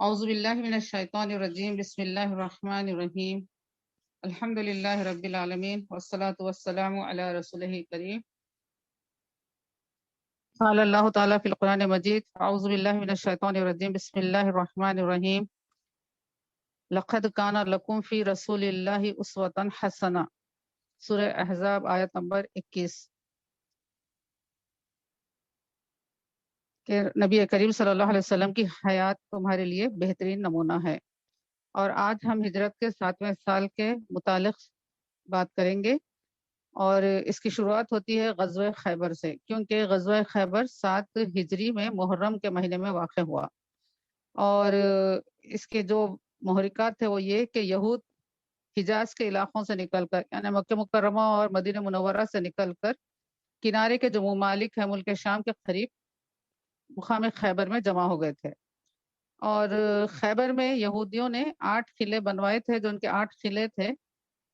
اعوذ باللہ من الشیطان الرجیم بسم اللہ الرحمن الرحیم الحمد للہ رب العالمین والصلاة والسلام علی رسولہ کریم قال اللہ تعالیٰ فی القرآن مجید اعوذ باللہ من الشیطان الرجیم بسم اللہ الرحمن الرحیم لقد کان لکم فی رسول اللہ اسوۃ حسنہ سورہ احزاب آیت نمبر 21 کہ نبی کریم صلی اللہ علیہ وسلم کی حیات تمہارے لیے بہترین نمونہ ہے۔ اور آج ہم ہجرت کے 7ویں سال کے متعلق بات کریں گے، اور اس کی شروعات ہوتی ہے غزوہ خیبر سے، کیونکہ غزوہ خیبر 7 ہجری میں محرم کے مہینے میں واقع ہوا۔ اور اس کے جو محرکات تھے وہ یہ کہ یہود حجاز کے علاقوں سے نکل کر، یعنی مکہ مکرمہ اور مدینہ منورہ سے نکل کر کنارے کے جو ممالک ہیں ملک شام کے قریب مقام خیبر میں جمع ہو گئے تھے۔ اور خیبر میں یہودیوں نے 8 قلعے بنوائے تھے، جو ان کے 8 قلعے تھے،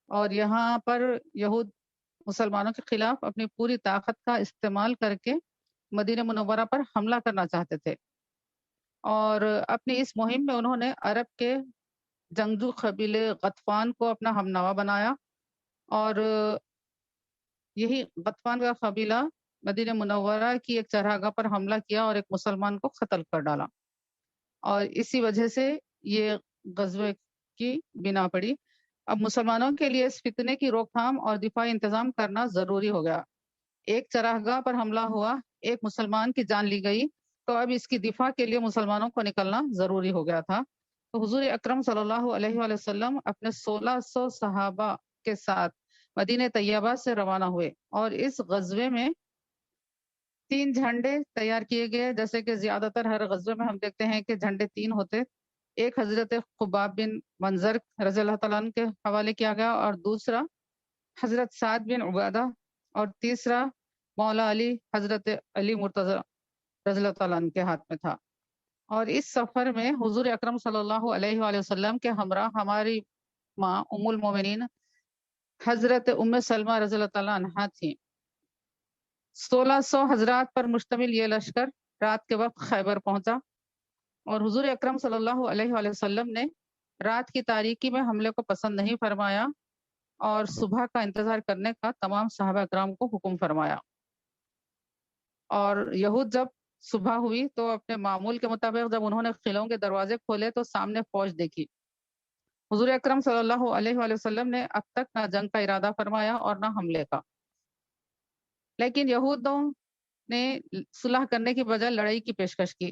اور یہاں پر یہود مسلمانوں کے خلاف اپنی پوری طاقت کا استعمال کر کے مدینہ منورہ پر حملہ کرنا چاہتے تھے۔ اور اپنی اس مہم میں انہوں نے عرب کے جنگجو قبیلے غطفان کو اپنا ہمنوا بنایا، اور یہی غطفان کا قبیلہ مدینہ منورہ کی ایک چراگاہ پر حملہ کیا اور ایک مسلمان کو قتل کر ڈالا، اور اسی وجہ سے یہ غزوے کی بنا پڑی۔ اب مسلمانوں کے لیے اس فتنے کی روک تھام اور دفاعی انتظام کرنا ضروری ہو گیا۔ ایک چراگاہ پر حملہ ہوا، ایک مسلمان کی جان لی گئی، تو اب اس کی دفاع کے لیے مسلمانوں کو نکلنا ضروری ہو گیا تھا۔ تو حضور اکرم صلی اللہ علیہ وآلہ وسلم اپنے 1600 صحابہ کے ساتھ مدینہ طیبہ سے روانہ ہوئے، اور اس غزوے میں 3 جھنڈے تیار کیے گئے، جیسے کہ زیادہ تر ہر غزوے میں ہم دیکھتے ہیں کہ جھنڈے 3 ہوتے۔ ایک حضرت خباب بن منظر رضی اللہ تعالیٰ عنہ کے حوالے کیا گیا، اور دوسرا حضرت سعد بن عبادہ، اور تیسرا مولا علی حضرت علی مرتضی رضی اللہ تعالیٰ عنہ کے ہاتھ میں تھا۔ اور اس سفر میں حضور اکرم صلی اللہ علیہ وآلہ وسلم کے ہمراہ ہماری ماں ام المومنین حضرت ام سلمہ رضی اللہ تعالیٰ عنہا تھیں۔ 1600 حضرات پر مشتمل یہ لشکر رات کے وقت خیبر پہنچا، اور حضور اکرم صلی اللہ علیہ وآلہ وسلم نے رات کی تاریکی میں حملے کو پسند نہیں فرمایا، اور صبح کا انتظار کرنے کا تمام صحابہ اکرام کو حکم فرمایا۔ اور یہود جب صبح ہوئی تو اپنے معمول کے مطابق جب انہوں نے قلعوں کے دروازے کھولے تو سامنے فوج دیکھی۔ حضور اکرم صلی اللہ علیہ وآلہ وسلم نے اب تک نہ جنگ کا ارادہ فرمایا اور نہ حملے کا، لیکن یہودوں نے صلح کرنے کی بجائے لڑائی کی پیشکش کی۔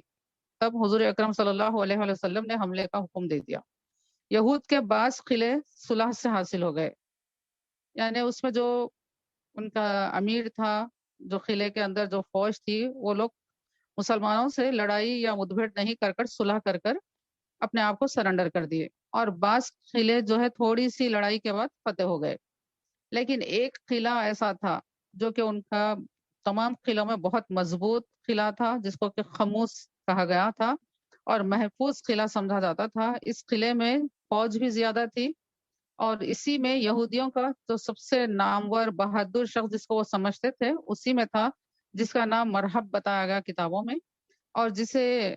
تب حضور اکرم صلی اللہ علیہ وآلہ وسلم نے حملے کا حکم دے دیا۔ یہود کے بعض قلعے صلح سے حاصل ہو گئے، یعنی اس میں جو ان کا امیر تھا، جو قلعے کے اندر جو فوج تھی، وہ لوگ مسلمانوں سے لڑائی یا مدبھیڑ نہیں کر کر صلح کر کر اپنے آپ کو سرنڈر کر دیے، اور بعض قلعے جو ہے تھوڑی سی لڑائی کے بعد فتح ہو گئے۔ لیکن ایک قلعہ ایسا تھا جو کہ ان کا تمام قلعوں میں بہت مضبوط قلعہ تھا، جس کو کہ خموس کہا گیا تھا اور محفوظ قلعہ سمجھا جاتا تھا۔ اس قلعے میں فوج بھی زیادہ تھی، اور اسی میں یہودیوں کا جو سب سے نامور بہادر شخص جس کو وہ سمجھتے تھے اسی میں تھا، جس کا نام مرحب بتایا گیا کتابوں میں، اور جسے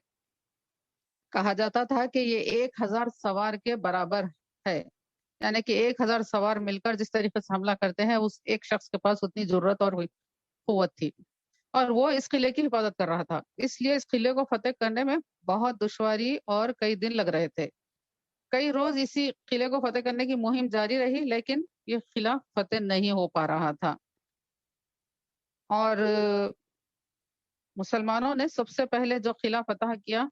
کہا جاتا تھا کہ یہ 1000 سوار کے برابر ہے، یعنی کہ 1000 سوار مل کر جس طریقے سے حملہ کرتے ہیں اس ایک شخص کے پاس اتنی ضرورت اور قوت تھی، اور وہ اس قلعے کی حفاظت کر رہا تھا۔ اس لیے اس قلعے کو فتح کرنے میں بہت دشواری اور کئی دن لگ رہے تھے۔ کئی روز اسی قلعے کو فتح کرنے کی مہم جاری رہی، لیکن یہ قلعہ فتح نہیں ہو پا رہا تھا۔ اور مسلمانوں نے سب سے پہلے جو قلعہ فتح کیا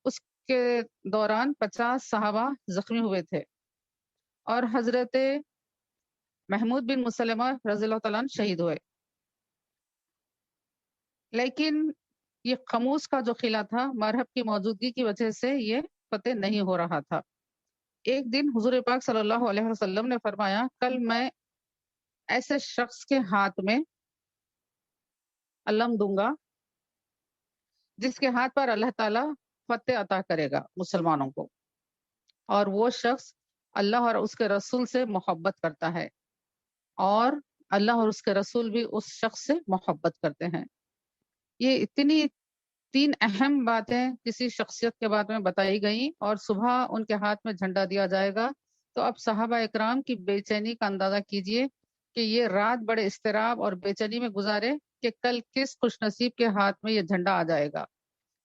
اس کے دوران 50 صحابہ زخمی ہوئے تھے، اور حضرت محمود بن مسلمہ رضی اللہ تعالیٰ عنہ شہید ہوئے۔ لیکن یہ خموس کا جو قلعہ تھا، مرحب کی موجودگی کی وجہ سے یہ فتح نہیں ہو رہا تھا۔ ایک دن حضور پاک صلی اللہ علیہ وسلم نے فرمایا، کل میں ایسے شخص کے ہاتھ میں علم دوں گا جس کے ہاتھ پر اللہ تعالیٰ فتح عطا کرے گا مسلمانوں کو، اور وہ شخص اللہ اور اس کے رسول سے محبت کرتا ہے، اور اللہ اور اس کے رسول بھی اس شخص سے محبت کرتے ہیں۔ یہ اتنی 3 اہم باتیں کسی شخصیت کے بارے میں بتائی گئیں اور صبح ان کے ہاتھ میں جھنڈا دیا جائے گا۔ تو اب صحابہ اکرام کی بے چینی کا اندازہ کیجئے کہ یہ رات بڑے اضطراب اور بے چینی میں گزارے کہ کل کس خوش نصیب کے ہاتھ میں یہ جھنڈا آ جائے گا،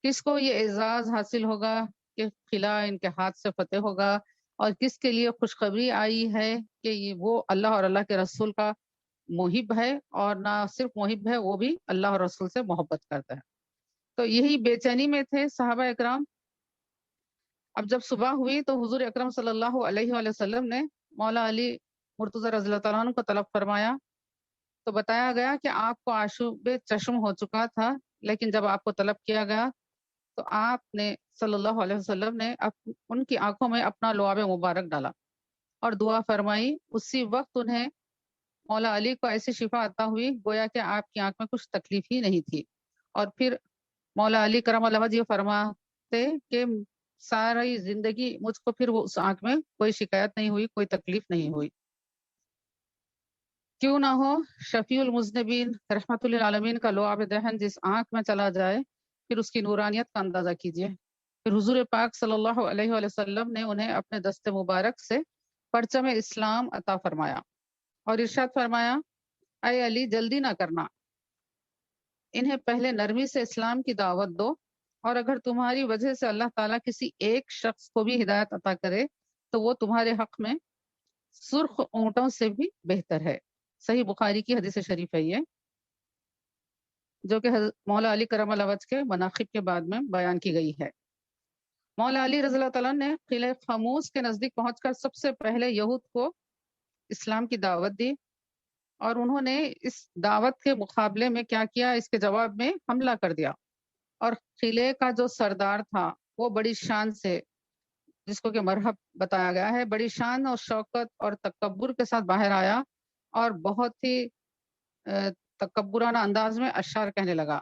کس کو یہ اعزاز حاصل ہوگا کہ قلعہ ان کے ہاتھ سے فتح ہوگا، اور کس کے لیے خوشخبری آئی ہے کہ وہ اللہ اور اللہ کے رسول کا محب ہے، اور نہ صرف محب ہے، وہ بھی اللہ اور رسول سے محبت کرتا ہے۔ تو یہی بے چینی میں تھے صحابہ اکرام۔ اب جب صبح ہوئی تو حضور اکرم صلی اللہ علیہ وآلہ وسلم نے مولا علی مرتضی رضی اللہ تعالیٰ عنہ کو طلب فرمایا، تو بتایا گیا کہ آپ کو آشوب چشم ہو چکا تھا، لیکن جب آپ کو طلب کیا گیا تو آپ نے صلی اللہ علیہ وسلم نے ان کی آنکھوں میں اپنا لعاب مبارک ڈالا اور دعا فرمائی۔ اسی وقت انہیں مولا علی کو ایسی شفا عطا ہوئی گویا کہ آپ کی آنکھ میں کچھ تکلیف ہی نہیں تھی، اور پھر مولا علی کرم اللہ وجہ یہ فرماتے کہ ساری زندگی مجھ کو پھر وہ اس آنکھ میں کوئی شکایت نہیں ہوئی، کوئی تکلیف نہیں ہوئی۔ کیوں نہ ہو شفیع المذنبین رحمت للعالمین کا لعاب دہن جس آنکھ میں چلا جائے، پھر اس کی نورانیت کا اندازہ کیجیے۔ پھر حضور پاک صلی اللہ علیہ وآلہ وسلم نے انہیں اپنے دست مبارک سے پرچم اسلام عطا فرمایا اور ارشاد فرمایا، اے علی جلدی نہ کرنا، انہیں پہلے نرمی سے اسلام کی دعوت دو، اور اگر تمہاری وجہ سے اللہ تعالیٰ کسی ایک شخص کو بھی ہدایت عطا کرے تو وہ تمہارے حق میں سرخ اونٹوں سے بھی بہتر ہے۔ صحیح بخاری کی حدیث شریف ہے یہ، جو کہ مولا علی کرم اللہ وجہ کے مناقب کے بعد میں بیان کی گئی ہے۔ مولا علی رضی اللہ تعالیٰ نے قلعہ خاموس کے نزدیک پہنچ کر سب سے پہلے یہود کو اسلام کی دعوت دی، اور انہوں نے اس دعوت کے مقابلے میں کیا کیا، اس کے جواب میں حملہ کر دیا، اور قلعے کا جو سردار تھا وہ بڑی شان سے، جس کو کہ مرحب بتایا گیا ہے، بڑی شان اور شوکت اور تکبر کے ساتھ باہر آیا اور بہت ہی تکبرانہ انداز میں اشعار کہنے لگا،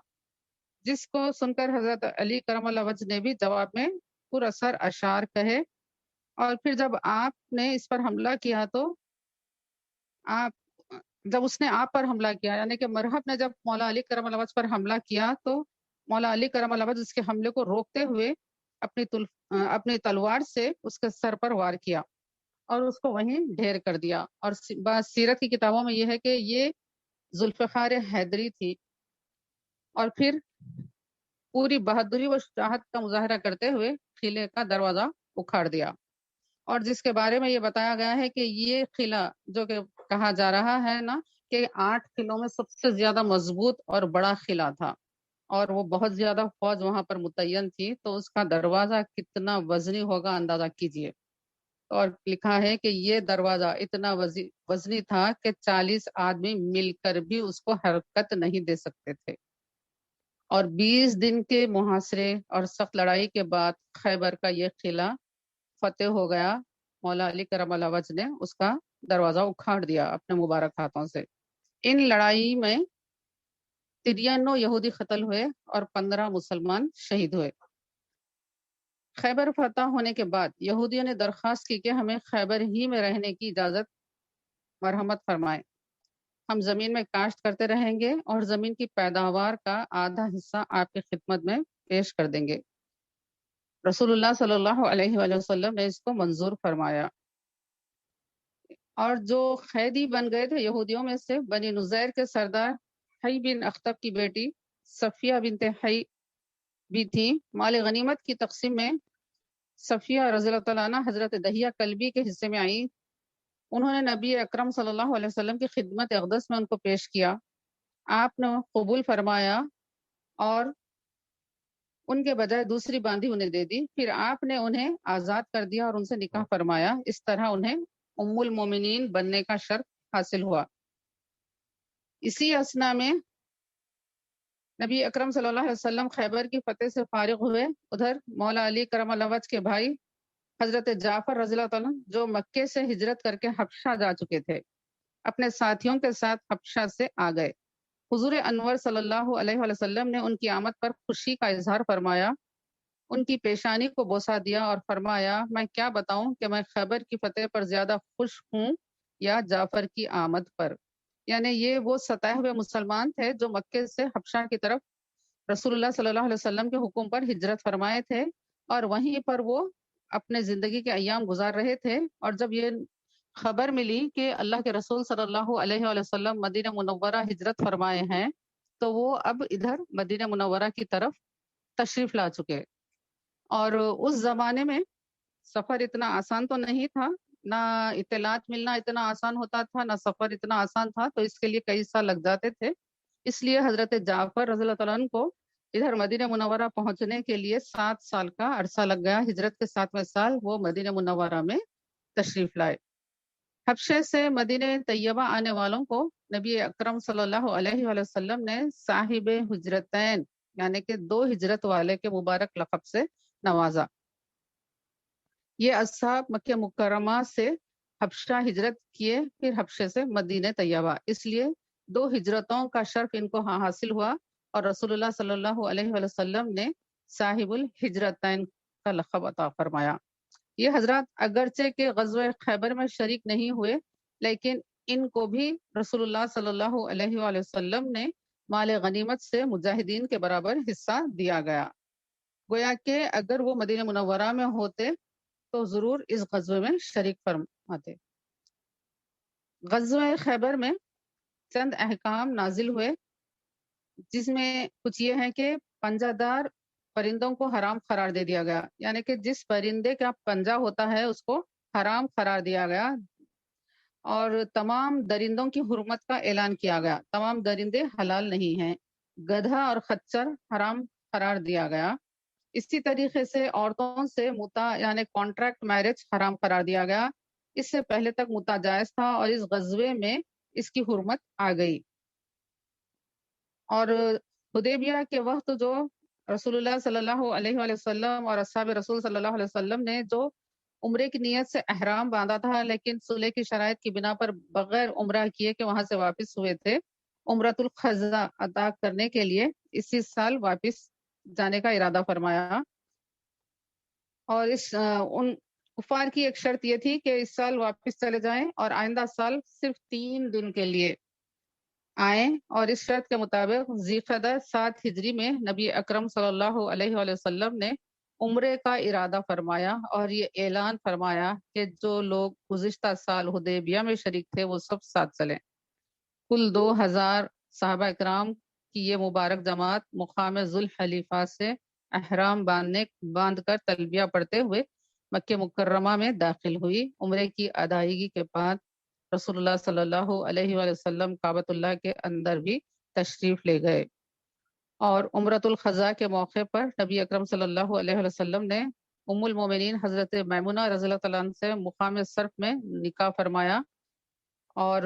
جس کو سن کر حضرت علی کرم اللہ وجہ نے بھی جواب میں پر اثر اشعار کہے۔ اور پھر جب آپ نے اس پر حملہ کیا تو جب اس نے آپ پر حملہ کیا، یعنی کہ مرحب نے جب مولا علی کرم اللہ وجہ پر حملہ کیا تو مولا علی کرم اللہ وجہ اس کے حملے کو روکتے ہوئے اپنی تلوار سے اس کے سر پر وار کیا اور اس کو وہیں ڈھیر کر دیا۔ اور سیرت کی کتابوں میں یہ ہے کہ یہ ذوالفقار حیدری تھی، اور پھر پوری بہادری و شجاعت کا مظاہرہ کرتے ہوئے قلعے کا دروازہ اکھاڑ دیا، اور جس کے بارے میں یہ بتایا گیا ہے کہ یہ قلعہ جو کہ کہا جا رہا ہے نا کہ 8 قلعوں میں سب سے زیادہ مضبوط اور بڑا قلعہ تھا، اور وہ بہت زیادہ فوج وہاں پر متعین تھی، تو اس کا دروازہ کتنا وزنی ہوگا اندازہ کیجئے۔ اور لکھا ہے کہ یہ دروازہ اتنا وزنی تھا کہ 40 آدمی مل کر بھی اس کو حرکت نہیں دے سکتے تھے، اور 20 دن کے محاصرے اور سخت لڑائی کے بعد خیبر کا یہ قلعہ فتح ہو گیا۔ مولا علی کرم اللہ وجہ نے اس کا دروازہ اکھاڑ دیا اپنے مبارک ہاتھوں سے۔ ان لڑائی میں 93 یہودی قتل ہوئے اور 15 مسلمان شہید ہوئے۔ خیبر فتح ہونے کے بعد یہودیوں نے درخواست کی کہ ہمیں خیبر ہی میں رہنے کی اجازت مرحمت فرمائیں، ہم زمین میں کاشت کرتے رہیں گے اور زمین کی پیداوار کا آدھا حصہ آپ کی خدمت میں پیش کر دیں گے۔ رسول اللہ صلی اللہ علیہ وآلہ وسلم نے اس کو منظور فرمایا، اور جو قیدی بن گئے تھے یہودیوں میں سے بنی نذیر کے سردار حی بن اخطب کی بیٹی صفیہ بنت حی بھی تھی۔ مال غنیمت کی تقسیم میں صفیہ رضی اللہ تعالیٰ عنہ حضرت دہیہ کلبی کے حصے میں آئی۔ انہوں نے نبی اکرم صلی اللہ علیہ وسلم کی خدمت اقدس میں ان کو پیش کیا، آپ نے قبول فرمایا اور ان کے بجائے دوسری باندھی انہیں دے دی، پھر آپ نے انہیں آزاد کر دیا اور ان سے نکاح فرمایا، اس طرح انہیں ام المومنین بننے کا شرف حاصل ہوا۔ اسی اثنا میں نبی اکرم صلی اللہ علیہ وسلم خیبر کی فتح سے فارغ ہوئے۔ ادھر مولا علی کرم اللہ وجہ کے بھائی حضرت جعفر رضی اللہ تعالیٰ جو مکے سے ہجرت کر کے حبشہ جا چکے تھے، اپنے ساتھیوں کے ساتھ حبشہ سے آ گئے۔ حضور انور صلی اللہ علیہ وآلہ وسلم نے ان کی آمد پر خوشی کا اظہار فرمایا، ان کی پیشانی کو بوسہ دیا اور فرمایا، میں کیا بتاؤں کہ میں خیبر کی فتح پر زیادہ خوش ہوں یا جعفر کی آمد پر۔ یعنی یہ وہ ستائے ہوئے مسلمان تھے جو مکے سے حبشہ کی طرف رسول اللہ صلی اللہ علیہ وسلم کے حکم پر ہجرت فرمائے تھے اور وہیں پر وہ اپنے زندگی کے ایام گزار رہے تھے، اور جب یہ خبر ملی کہ اللہ کے رسول صلی اللہ علیہ وآلہ وسلم مدینہ منورہ ہجرت فرمائے ہیں، تو وہ اب ادھر مدینہ منورہ کی طرف تشریف لا چکے۔ اور اس زمانے میں سفر اتنا آسان تو نہیں تھا، نہ اطلاعات ملنا اتنا آسان ہوتا تھا، نہ سفر اتنا آسان تھا، تو اس کے لیے کئی سال لگ جاتے تھے۔ اس لیے حضرت جعفر رضی اللہ تعالیٰ عنہ کو ادھر مدینہ منورہ پہنچنے کے لیے 7 سال کا عرصہ لگ گیا۔ ہجرت کے 7ویں سال وہ مدینہ منورہ میں تشریف لائے۔ حبشے سے مدینہ طیبہ آنے والوں کو نبی اکرم صلی اللہ علیہ وآلہ وسلم نے صاحب ہجرتین یعنی کہ 2 ہجرت والے کے مبارک لقب سے نوازا۔ یہ اصحاب مکہ مکرمہ سے حبشہ ہجرت کیے، پھر حبشے سے مدینہ طیبہ، اس لیے 2 ہجرتوں کا شرف ان کو حاصل ہوا، اور رسول اللہ صلی اللہ علیہ وآلہ وسلم نے صاحب الہجرتین کا لقب عطا فرمایا۔ یہ حضرات اگرچہ کہ غزوہ خیبر میں شریک نہیں ہوئے، لیکن ان کو بھی رسول اللہ صلی اللہ علیہ وآلہ وسلم نے مال غنیمت سے مجاہدین کے برابر حصہ دیا گیا۔ گویا کہ اگر وہ مدینہ منورہ میں ہوتے تو ضرور اس غزوے میں شریک فرماتے۔ غزوہ خیبر میں چند احکام نازل ہوئے، جس میں کچھ یہ ہے کہ پنجہ دار پرندوں کو حرام قرار دے دیا گیا، یعنی کہ جس پرندے کا پنجہ ہوتا ہے اس کو حرام قرار دیا گیا، اور تمام درندوں کی حرمت کا اعلان کیا گیا، تمام درندے حلال نہیں ہیں۔ گدھا اور خچر حرام قرار دیا گیا۔ اسی طریقے سے عورتوں سے متا یعنی کانٹریکٹ میرج حرام قرار دیا گیا۔ اس سے پہلے تک متا جائز تھا، اور اس غزوے میں اس کی حرمت آ گئی۔ اور حدیبیہ کے وقت جو رسول اللہ صلی اللہ علیہ وآلہ وسلم اور اصحاب رسول صلی اللہ علیہ وسلم نے جو عمرے کی نیت سے احرام باندھا تھا، لیکن صلح کی شرائط کی بنا پر بغیر عمرہ کیے کہ وہاں سے واپس ہوئے تھے، عمرۃ القضاء ادا کرنے کے لیے اسی سال واپس جانے کا ارادہ فرمایا۔ اور ان کفار کی ایک شرط یہ تھی کہ اس سال واپس چلے جائیں اور آئندہ سال صرف 3 دن کے لیے آئیں، اور اس شرط کے مطابق ذیقعدہ 7 ہجری میں نبی اکرم صلی اللہ علیہ وآلہ وسلم نے عمرے کا ارادہ فرمایا، اور یہ اعلان فرمایا کہ جو لوگ گزشتہ سال حدیبیہ میں شریک تھے وہ سب ساتھ چلیں۔ کل 2000 صحابہ اکرام کی یہ مبارک جماعت مقام ذوالحلیفہ سے احرام باندھ کر تلبیہ پڑھتے ہوئے مکہ مکرمہ میں داخل ہوئی۔ عمرے کی ادائیگی کے بعد رسول اللہ صلی اللہ علیہ وآلہ وسلم کعبۃ اللہ کے اندر بھی تشریف لے گئے، اور عمرۃ القضاء کے موقع پر نبی اکرم صلی اللہ علیہ وآلہ وسلم نے ام المومنین حضرت میمونہ رضی اللہ تعالیٰ عنہ سے مقام صرف میں نکاح فرمایا۔ اور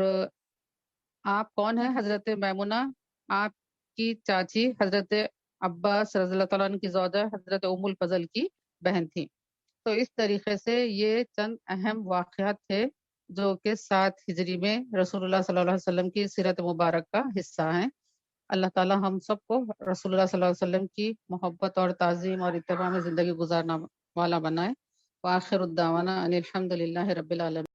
آپ کون ہیں؟ حضرت میمونہ آپ کی چاچی حضرت عباس رضی اللہ تعالیٰ عنہ کی زوجہ حضرت ام الفضل کی بہن تھی۔ تو اس طریقے سے یہ چند اہم واقعات تھے جو کہ 7 ہجری میں رسول اللہ صلی اللہ علیہ وسلم کی سیرت مبارک کا حصہ ہیں۔ اللہ تعالیٰ ہم سب کو رسول اللہ صلی اللہ علیہ وسلم کی محبت اور تعظیم اور اتباع میں زندگی گزارنا والا بنائے۔ وآخر الدعوانا ان الحمد للہ رب العالمین۔